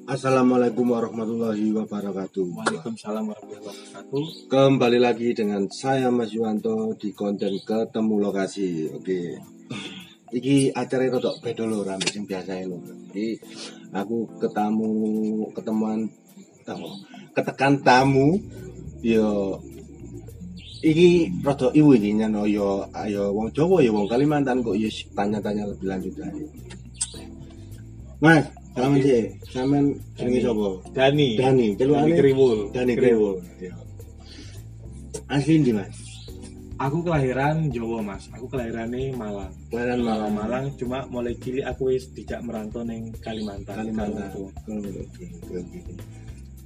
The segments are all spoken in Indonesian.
Assalamualaikum warahmatullahi wabarakatuh. Waalaikumsalam warahmatullahi wabarakatuh. Kembali lagi dengan saya Mas Yuwanto di konten ketemu lokasi. Oke. Iki acara rodok beda lho rame sing biasae lho. Iki aku ketekan tamu yo iki rodok iwu iki nyano yo ayo wong Jawa ya wong Kalimantan kok yo tanya-tanya lebih lanjut aja. Mas, sama sih, sampean jenenge sapa? Dani celukane Kriwul. Dani Kriwul. Asli ndi, Mas? Aku kelahiran Jawa, Mas. Aku kelahirannya Malang. Kelahiran Malang, cuma mulai cilik aku wis dijak merantau ning Kalimantan. Oke.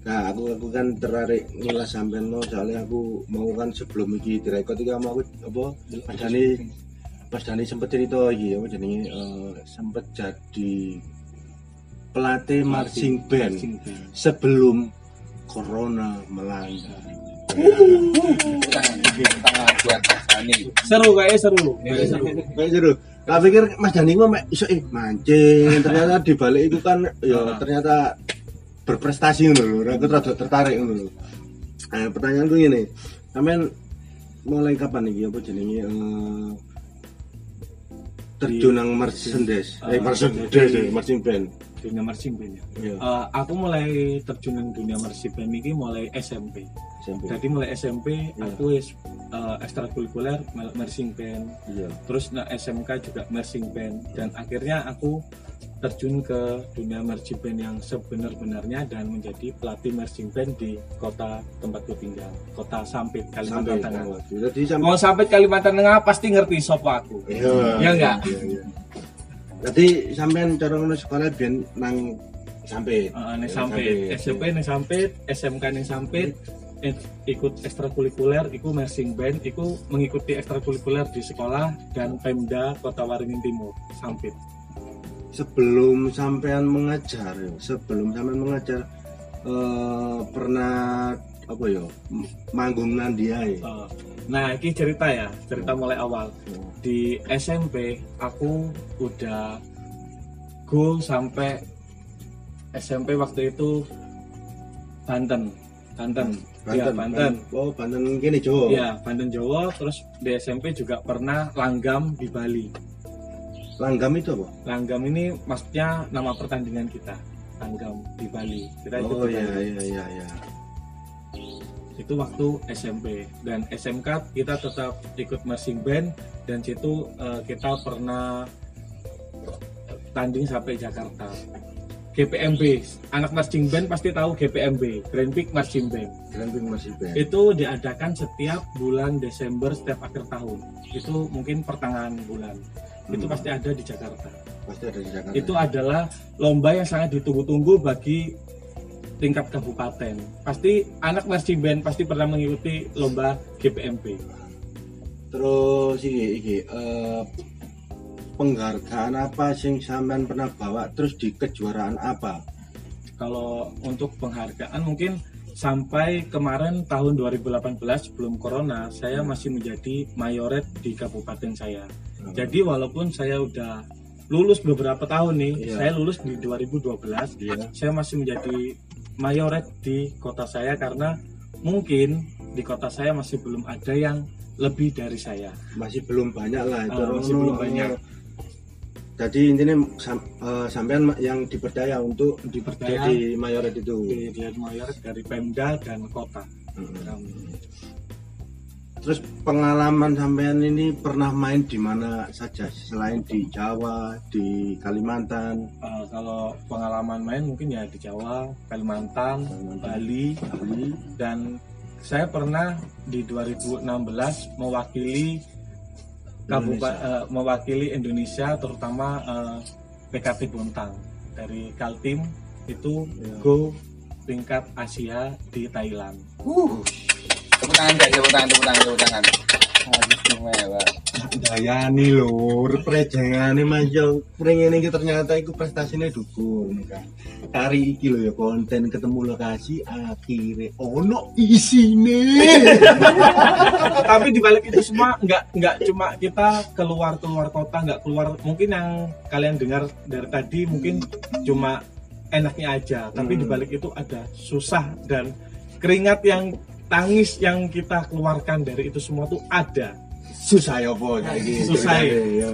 Nah, aku kan tertarik ngulas sampean lo soalnya aku mau kan sebelum iki direkod iki mau apa Mas Dani sempet cerita iki apa jenenge sempet jadi pelatih marching band sebelum corona melanda. Seru. Tak pikir Mas Dani kok iso mancing, ternyata di balik itu kan ya ternyata berprestasi ngono lho. Aku rada tertarik ngono lho. Pertanyaanku ngene. Sampeyan mulai kapan iki apa jenenge terjun nang marching band? Dunia marching band ya. Iya. Aku mulai terjun di dunia marching band ini mulai SMP. Jadi mulai SMP aku wis ekstrakurikuler marching band. Iya. Terus SMK juga marching band dan akhirnya aku terjun ke dunia marching band yang sebenar-benarnya dan menjadi pelatih marching band di kota tempatku tinggal, Kota Sampit, Kalimantan Tengah. Mau Sampit Kalimantan Tengah pasti ngerti sapa aku. Iya enggak? Iya. Jadi sampean cara ngono sekolah biyen nang Sampit. Nang Sampit, SMP nang Sampit, SMK nang Sampit, ikut ekstrakurikuler, iku marching band, iku mengikuti ekstrakurikuler di sekolah dan Pemda Kota Waringin Timur, Sampit. Sebelum sampean mengajar pernah apa ya manggung nang diae. Nah, ini cerita mulai awal. Di SMP aku udah go sampai SMP waktu itu Banten. Ya, Banten. Oh, Banten gini Jawa. Iya, Banten Jawa. Terus di SMP juga pernah langgam di Bali. Langgam itu apa? Langgam ini maksudnya nama pertandingan kita. Langgam di Bali. Kita ikut di Bali. Iya. Itu waktu SMP dan SMK kita tetap ikut marching band dan situ kita pernah tanding sampai Jakarta. GPMB, anak marching band pasti tahu GPMB, Grand Prix Marching Band. Itu diadakan setiap bulan Desember setiap akhir tahun. Itu mungkin pertengahan bulan. Itu pasti ada di Jakarta. Itu adalah lomba yang sangat ditunggu-tunggu bagi tingkat kabupaten. Pasti anak marching band pasti pernah mengikuti lomba GPMB. Terus iki penghargaan apa sing sampean pernah bawa terus di kejuaraan apa? Kalau untuk penghargaan mungkin sampai kemarin tahun 2018 sebelum corona saya masih menjadi mayoret di kabupaten saya. Jadi walaupun saya udah lulus beberapa tahun nih, saya lulus di 2012, saya masih menjadi mayoret di kota saya karena mungkin di kota saya masih belum ada yang lebih dari saya. Masih belum banyak lah itu. Masih belum banyak. Jadi intinya sampean yang dipercaya untuk jadi mayoret itu. Jadi mayoret dari Pemda dan kota. Terus pengalaman sampean ini pernah main di mana saja selain di Jawa, di Kalimantan? Kalau pengalaman main mungkin ya di Jawa, Kalimantan, Bali, dan saya pernah di 2016 mewakili Indonesia terutama PKT Bontang dari Kaltim itu go tingkat Asia di Thailand. Tepuk tangan. Dayani lho, prejengane manjang prengene iki ternyata iku prestasine dukung kan. Kari iki lho ya konten ketemu lokasi akhire ono isine. Tapi di balik itu semua enggak cuma kita keluar kota, enggak keluar, mungkin yang kalian dengar dari tadi mungkin cuma enaknya aja, tapi dibalik itu ada susah dan keringat yang tangis yang kita keluarkan dari itu semua tuh ada. Susah ya apa Susah ya. ya.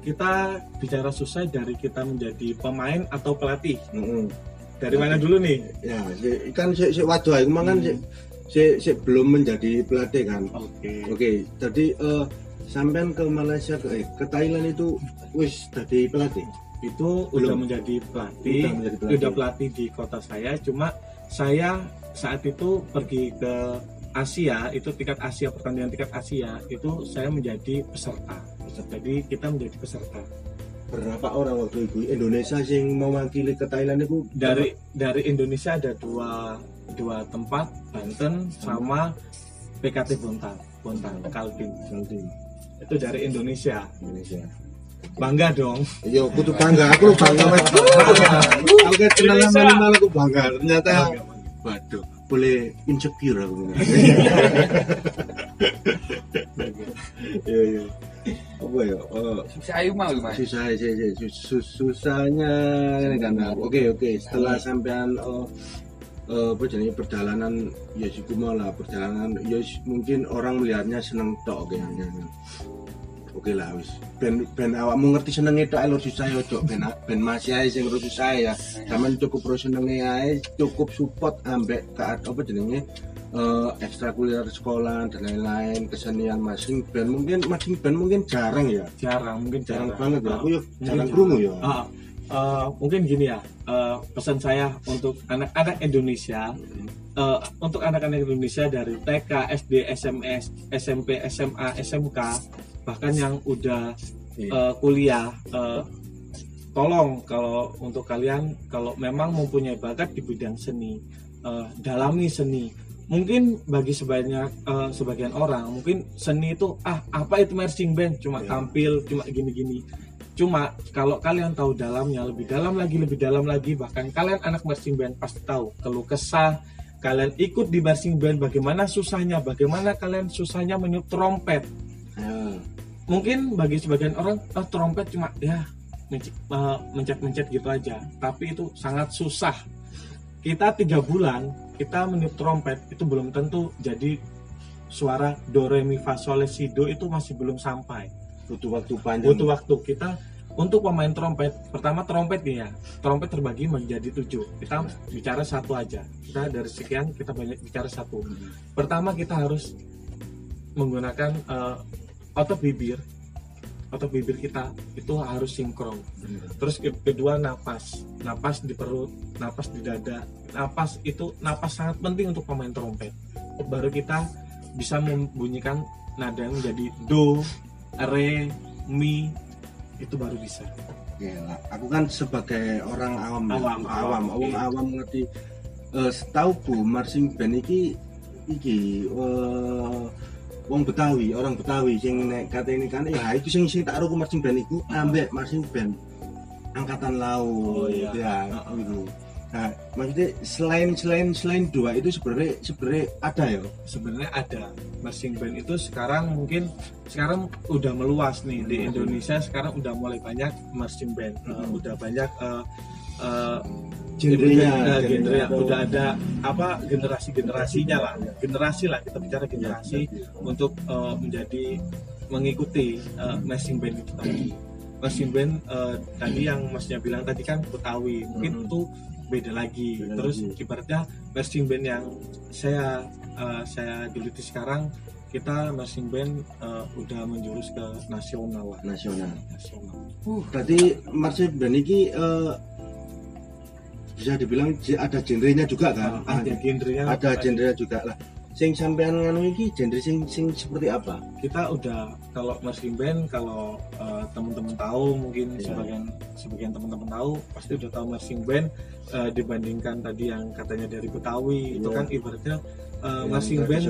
Kita bicara susah dari kita menjadi pemain atau pelatih. Heeh. Dari mana dulu nih? Ya, kan si waduh aku kan si belum menjadi pelatih kan. Oke, tadi sampean ke Malaysia ke Thailand itu wis jadi pelatih. Itu udah menjadi pelatih, udah pelatih di kota saya. Cuma saya saat itu pergi ke Asia, itu tingkat Asia, pertandingan tingkat Asia itu saya menjadi peserta. Jadi kita menjadi peserta. Berapa orang waktu itu Indonesia yang mewakili ke Thailand itu? Dari Indonesia ada dua tempat, Banten sama PKT Bontang Kaltim. Itu dari Indonesia. Bangga dong. Iya, aku tuh bangga. Aku bangga. Aku kan kenal malu aku bangga. Ternyata, waduh, boleh insecure aku. Iya. Apa ya? Saya mau gimana? Susahnya ini kan. Oke. Setelah sampean apa jenis perjalanan ya sih lah perjalanan ya mungkin orang melihatnya seneng tok kayaknya. Oke lah wis ben awakmu ngerti senenge tok lho susah ya cok ben masih ae sing susah ya. Sampeyan cukup pro senenge ae, cukup support ambek ke apa jenenge ekstrakurikuler sekolah dan lain-lain kesenian marching band mungkin jarang ya. Jarang banget ya. Aku ya jarang krungu ya. Mungkin gini ya, pesan saya untuk anak-anak Indonesia, untuk anak-anak Indonesia dari TK, SD, SMS, SMP, SMA, SMK, bahkan yang udah kuliah, tolong kalau untuk kalian kalau memang mempunyai bakat di bidang seni, dalami seni. Mungkin bagi sebagian orang mungkin seni itu apa itu marching band cuma tampil cuma gini-gini. Cuma kalau kalian tahu dalamnya lebih dalam lagi bahkan kalian anak marching band pasti tahu keluh kesah kalian ikut di marching band bagaimana kalian susahnya meniup trompet. Mungkin bagi sebagian orang trompet cuma ya mencet gitu aja, tapi itu sangat susah. Kita 3 bulan kita meniup trompet itu belum tentu jadi suara do re mi fa sol la si do itu masih belum sampai. Butuh waktu panjang. Kita untuk pemain trompet, pertama trompet nih ya, trompet terbagi menjadi 7. Kita bicara satu aja. Kita dari sekian kita banyak bicara satu. Pertama kita harus menggunakan otot bibir kita itu harus sinkron. Terus kedua napas di perut, napas di dada. Napas sangat penting untuk pemain trompet. Baru kita bisa membunyikan nada yang menjadi do, re, mi, itu baru bisa. Ya, aku kan sebagai orang awam ngerti. Setauku marching band iki orang Betawi sing nek kate ini kan ya itu sing tak ro marching band iku ambek marching band angkatan laut ya gitu. Nah, maksudnya selain dua itu sebenarnya ada ya. Sebenarnya ada marching band itu sekarang udah meluas nih di Indonesia. Sekarang udah mulai banyak marching band, udah banyak genre, udah ada generasi-generasinya lah. Generasi lah, kita bicara generasi untuk mengikuti marching band itu tadi. Marching band tadi yang Masnya bilang tadi kan Betawi, mungkin itu beda lagi. Terus ibaratnya marching band yang saya geluti sekarang, kita marching band udah menjurus ke nasional. Berarti marching band ini bisa dibilang ada genrenya juga kan? Ada genrenya juga lah. Sing sampean nganu iki genre sing seperti apa? Kita udah kalau marching band kalau teman-teman tahu mungkin sebagian teman-teman tahu pasti udah tahu marching band dibandingkan tadi yang katanya dari Betawi itu kan ibaratnya marching band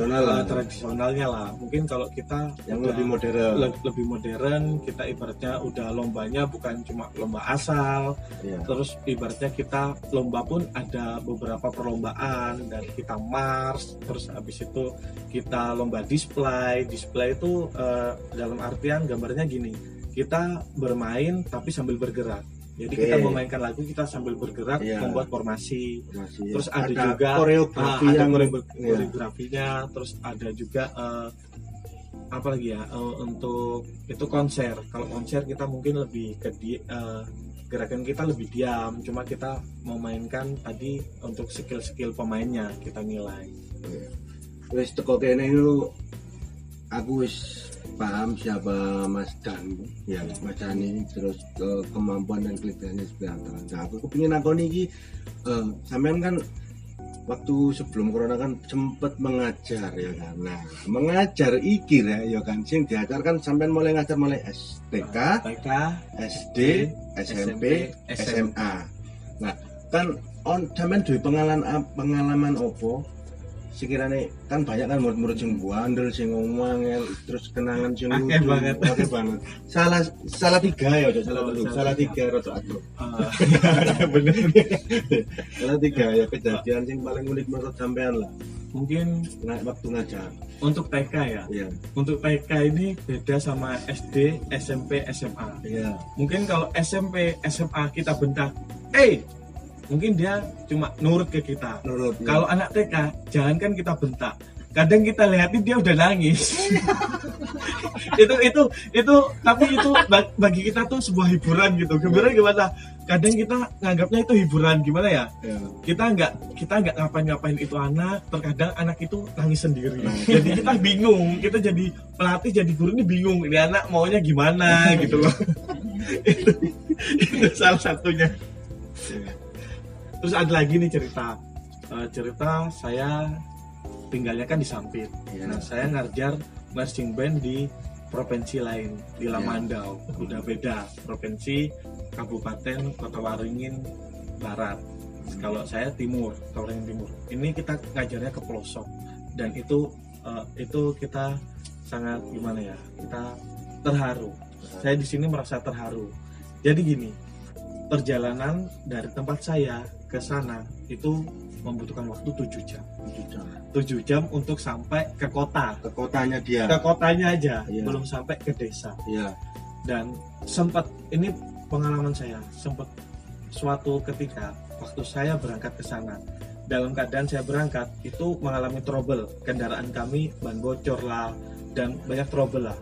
tradisionalnya lah. Mungkin kalau kita yang lebih modern, kita ibaratnya udah lombanya bukan cuma lomba asal. Terus ibaratnya kita lomba pun ada beberapa perlombaan dan kita mars, terus habis itu kita lomba display itu dalam artian gambarnya gini, kita bermain tapi sambil bergerak. Jadi Oke. kita memainkan lagu, kita sambil bergerak Iya. membuat formasi. Masih Terus ada juga koreografi ada yang koreografinya, terus ada juga apa lagi ya, untuk itu konser. Kalau konser kita mungkin lebih ke gerakan kita lebih diam, cuma kita memainkan tadi untuk skill-skill pemainnya kita nilai. wis teko kene itu aku wis paham siapa Mas Dan ya, Mas Dani, terus kemampuan dan kelebihannya seperti apa. Nah, aku kepingin akoni iki sampean kan waktu sebelum corona kan sempet mengajar ya kan. Nah, mengajar iki ya kan sing diajarkan sampean mulai ngajar mulai STK, TK, SD, SMP, SMA. Nah, kan sampean duwe pengalaman opo? Sekiranya kan banyak kan murid-murid sing bandel, sing ngomong, terus kenangan sing Akeh banget. akeh banget. Salah tiga ya, salah Oh, telu, salah salah tiga rada adoh. bener. Salah tiga ya kejadian sing paling unik menurut sampean lah. Mungkin Waktu ngajar. untuk TK ya. Iya. Untuk TK ini beda sama SD, SMP, SMA. Iya. Mungkin kalau SMP, SMA kita bentak, mungkin dia cuma nurut ke kita. Menurut Kalau anak TK, jangankan kita bentak, kadang kita lihatin dia udah nangis. itu tapi itu bagi kita tuh sebuah hiburan gitu. Hiburan gimana? Kadang kita nganggapnya itu hiburan, gimana ya? ya. Kita nggak ngapain itu anak. Terkadang anak itu nangis sendiri. Jadi kita bingung. Kita jadi pelatih, jadi guru ini bingung. Ini anak maunya gimana gitu loh. itu salah satunya. Terus ada lagi nih cerita saya tinggalnya kan di Sampit. Iya. Nah, saya ngajar marching band di provinsi lain, di Lamandau. Udah beda provinsi, kabupaten Kota Waringin Barat. Kalau saya timur, Kota Waringin Timur. Ini kita ngajarnya ke pelosok, dan itu kita sangat gimana ya? Kita terharu. Saya di sini merasa terharu. Jadi gini, perjalanan dari tempat saya ke sana itu membutuhkan waktu 7 jam. 7 jam untuk sampai ke kota. Ke kotanya dia. Ke kotanya aja, Iya. belum sampai ke desa. Iya. Dan sempat, ini pengalaman saya, sempat suatu ketika waktu saya berangkat ke sana, dalam keadaan saya berangkat itu mengalami trouble, kendaraan kami ban bocor lah dan banyak trouble lah.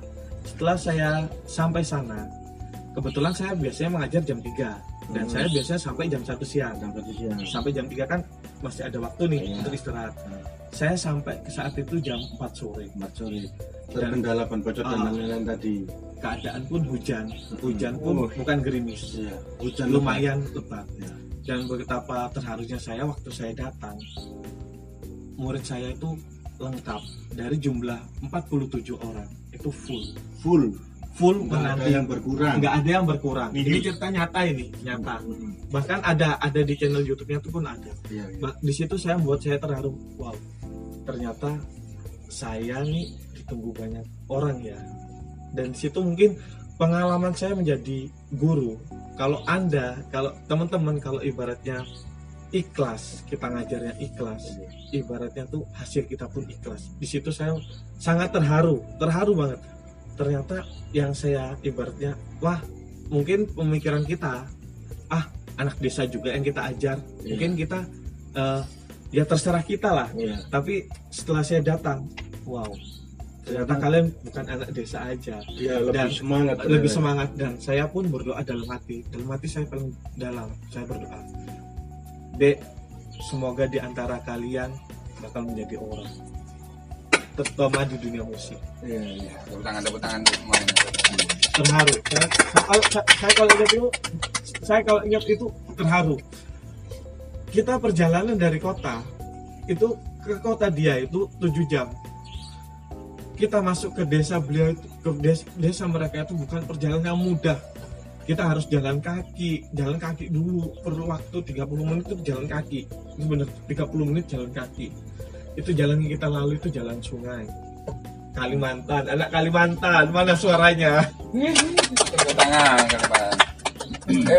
Setelah saya sampai sana, kebetulan saya biasanya mengajar jam 3 dan saya biasanya sampai jam 1 siang. Sampai jam 3 kan masih ada waktu nih Iya. untuk istirahat. Saya sampai ke saat itu jam 4 sore. Terkendala ban bocor dan lain-lain tadi. Keadaan pun hujan pun bukan gerimis, Iya. Hujan lumayan lebat. Ya. Dan betapa terharunya saya waktu saya datang, murid saya itu lengkap, dari jumlah 47 orang itu full Nggak ada menanti, yang berkurang. nggak ada yang berkurang. Ini. Ini cerita nyata, ini nyata. Bahkan ada di channel YouTube-nya itu pun ada. Iya. Di situ saya membuat saya terharu. Wow, ternyata saya nih ditunggu banyak orang ya. Dan di situ mungkin pengalaman saya menjadi guru. Kalau teman-teman, kalau ibaratnya ikhlas, kita ngajarnya ikhlas, ibaratnya tuh hasil kita pun ikhlas. Di situ saya sangat terharu banget. Ternyata yang saya ibaratnya, wah, mungkin pemikiran kita, anak desa juga yang kita ajar, mungkin kita ya terserah kita lah. Iya. Tapi setelah saya datang, wow, ternyata kalian bukan anak desa aja. Iya, lebih Dan semangat. lebih semangat. Dan saya pun berdoa dalam hati saya paling dalam, saya berdoa, Dek, semoga di antara kalian bakal menjadi orang terutama di dunia musik. Iya. Tepuk tangan untuk semuanya. Terharu. Saya kalau ingat itu terharu. Kita perjalanan dari kota itu ke kota dia itu 7 jam. Kita masuk ke desa beliau itu, ke desa mereka itu bukan perjalanan yang mudah. Kita harus jalan kaki dulu, perlu waktu 30 menit itu jalan kaki. Itu benar, 30 menit jalan kaki. Itu jalan yang kita lalui itu jalan sungai. Kalimantan, anak Kalimantan, mana suaranya? Tepuk tangan ke depan.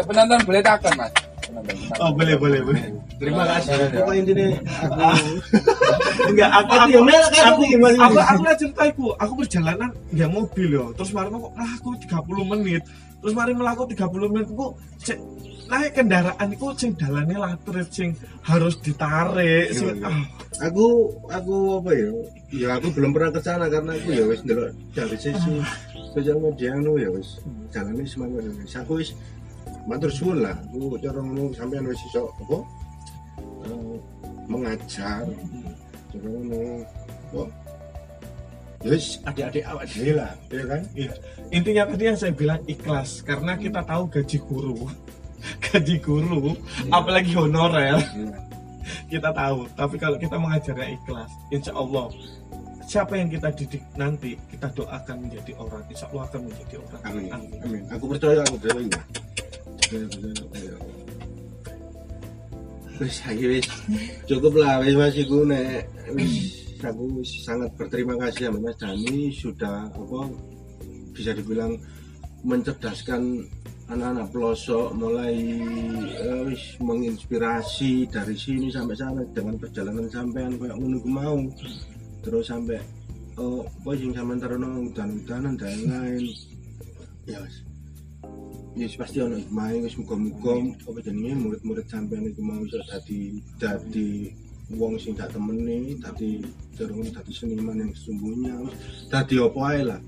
Penonton boleh takon, Mas. Oh, boleh. Terima kasih. Pokoknya intinya aku Enggak, aku ceritaku, aku perjalanan nggak mobil yo. Terus mari kok aku 30 menit. Terus mari melaku 30 menit kok naik kendaraan iku sing dalane latrip sing harus ditarik sing aku apa ya? Ya aku belum pernah ke sana karena aku ya wis ndelok dari sisi sosial media ya wis jalane semangat wis. Aku wis matur suwun lah. Aku cara ngono sampean wis iso apa? Mengajar. Cara ngono. Kok yes, adik-adik awak dhewe lah, ya kan? iya. Intinya tadi yang saya bilang ikhlas karena kita tahu gaji guru. Apalagi honorer. Kita tahu, tapi kalau kita mengajarnya ikhlas, insya Allah siapa yang kita didik nanti kita doakan menjadi orang, insya Allah akan menjadi orang. Amin. Aku percaya ini. Wis cukup lah wis Mas iku nek aku sangat berterima kasih sama Mas Dani sudah bisa dibilang mencerdaskan anak-anak pelosok mulai menginspirasi dari sini sampai sana dengan perjalanan sampean kayak ngono mau terus sampai sing sampean tarono udan-udanan dan lain ya wis pasti ono hikmah wis muga-muga apa jenenge murid-murid sampean iku mau iso dadi wong sing gak temeni dadi seniman yang sesungguhnya dadi apa ae lah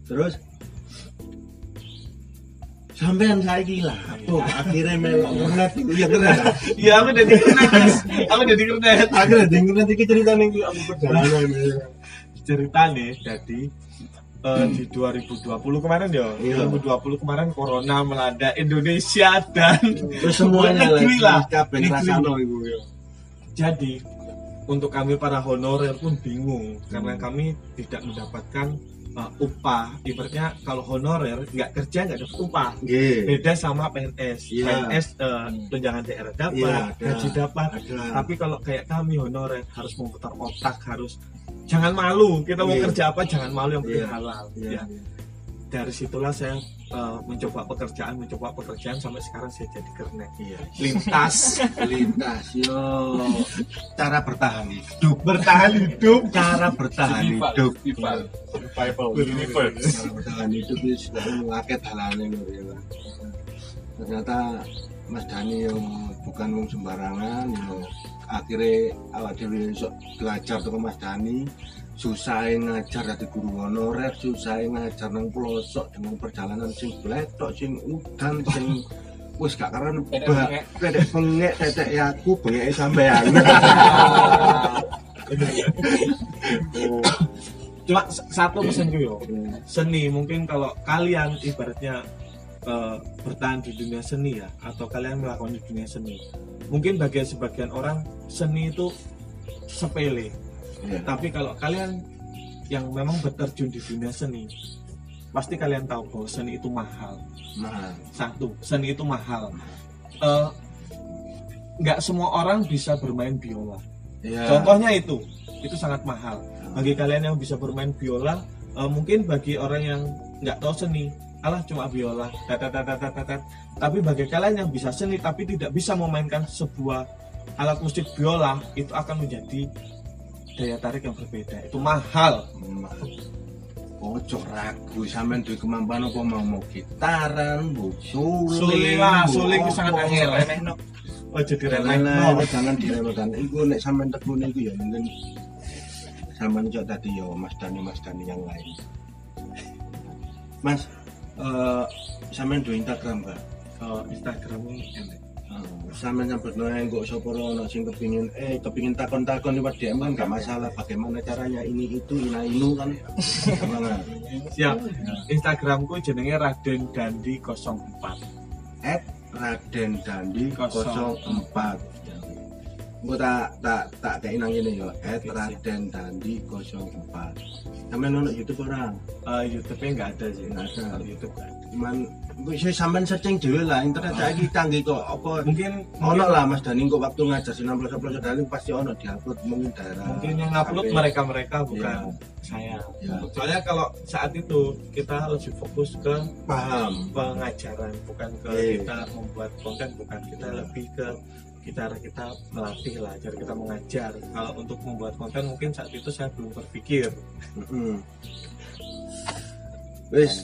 terus sampean saiki lah akhirnya melongat ya keren iya aku udah di akhirnya iki ceritane iki aku perjalanan ceritane jadi di 2020 kemarin ya, 2020 kemarin corona melanda Indonesia dan semuanya lah kabeh rasano iku ya. Jadi untuk kami para honorer pun bingung karena kami tidak mendapatkan upah. Ibaratnya kalau honorer nggak kerja nggak dapat upah. Beda sama PNS. PNS tunjangan daerah dapat, gaji dapat. Tapi kalau kayak kami honorer harus memutar otak, harus jangan malu, kita mau kerja apa jangan malu, yang penting halal. Dari situlah saya mencoba pekerjaan sampai sekarang saya jadi kernet. Lintas yo cara bertahan hidup, cara bertahan hidup. Bertahan hidup itu ngakeh dalane lho. Ternyata Mas Dani yo bukan wong sembarangan yo. Akhirnya awak dhewe iso belajar sama Mas Dani, susah ngajar dadi guru honorer, susah ngajar nang pelosok dengan perjalanan sing bletok, sing udan, sing wis gak karan pedek bengek tetek aku bengeke sampean. Cuma satu pesan yo. Seni mungkin kalau kalian ibaratnya bertahan di dunia seni ya, atau kalian melakukan di dunia seni, mungkin bagi sebagian orang seni itu sepele, tapi kalau kalian yang memang berterjun di dunia seni, pasti kalian tahu bahwa seni itu mahal. Satu, seni itu mahal. Nggak semua orang bisa bermain biola. Contohnya itu sangat mahal. Bagi kalian yang bisa bermain biola, mungkin bagi orang yang nggak tahu seni, alah cuma biola, tapi bagi kalian yang bisa seni tapi tidak bisa memainkan sebuah alat musik biola, itu akan menjadi daya tarik yang berbeda. Itu mahal. Ojo ragu, sampean duwe kemampuan apa mau gitaran, suling sangat angel. Ojo diremehno, jangan diremehkan. Iku nek sampean tekune iku ya mungkin sampean iso dadi ya Mas Dani yang lain. Mas sampean duwe Instagram Pak? Instagram enek. Sampean nyambutno engko sapa ono sing kepengin takon-takon liwat DM kan enggak masalah, bagaimana caranya ini itu inu kan. Siap. Instagramku jenenge Raden Dandi 04. @Raden Dandi 04. Engko tak kayak nang ngene yo, @raden dandi 04. Sampeyan ono YouTube ora? YouTube-nya nggak ada sih. Nggak ada. Kalau YouTube nggak ada. Cuman bisa sampean searching dhewe lah, internet saiki canggih kok. Apa Mungkin ono lah Mas Dani kok waktu ngajar sinam plus Dani pasti ono diupload mungkin daerah. mungkin yang upload sampai- mereka bukan saya. Ya. Soalnya kalau saat itu kita lebih fokus ke Paham. pengajaran, bukan ke Iya. kita membuat konten, bukan kita lebih ke kita melatih lah, cara kita mengajar. Kalau untuk membuat konten mungkin saat itu saya belum terpikir. Heeh. Wis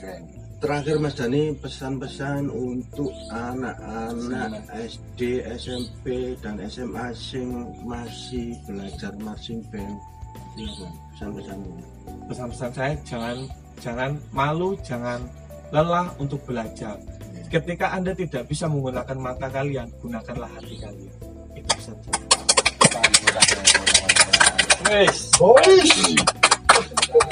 terakhir Mas Dani pesan-pesan untuk anak-anak SD, SMP dan SMA sing masih belajar marching band. Silakan pesan-pesan. Pesan-pesan saya jangan malu, jangan lelah untuk belajar. Ketika Anda tidak bisa menggunakan mata kalian, gunakanlah hati kalian. Itu pesan saya.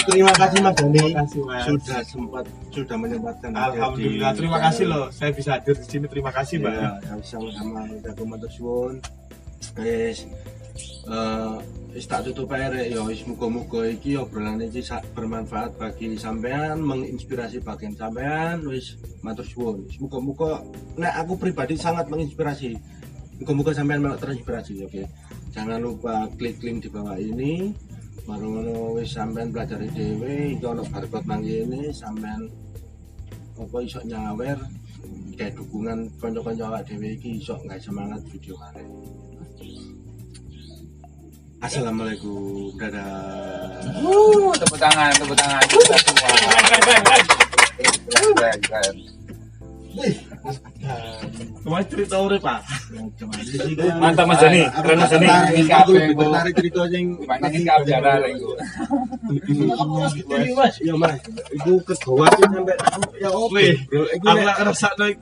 Terima kasih Mas Dani. Terima kasih, Mas. Sudah menyempatkan hadir Alhamdulillah, di terima kasih loh. Saya bisa hadir di sini. Terima kasih, Mbak. Ya, sama-sama kita matur suwun. Wis tak tutup ae rek ya wis muga-muga iki obrolan iki bermanfaat bagi sampean, menginspirasi bagian sampean. Wis matur suwun. Muga-muga nek aku pribadi sangat menginspirasi. Muga-muga sampean malah terinspirasi, oke. Jangan lupa klik link di bawah ini. Baru ngono wis sampean pelajari dhewe, iki ono barcode nang kene, sampean apa iso nyawer kayak dukungan kanca-kanca awak dhewe iki iso gawe semangat video kare. Assalamualaikum, dadah. Tepuk tangan kita semua. Keren. Kemarin cerita urip, Pak. Mantap Mas Dani, keren Mas Dani. Aku tertarik cerita sing Dibandingin keabjaran itu. Mas, ya Mas, itu kegawa sih sampai ya oke, bro. Aku nggak ngerasa naik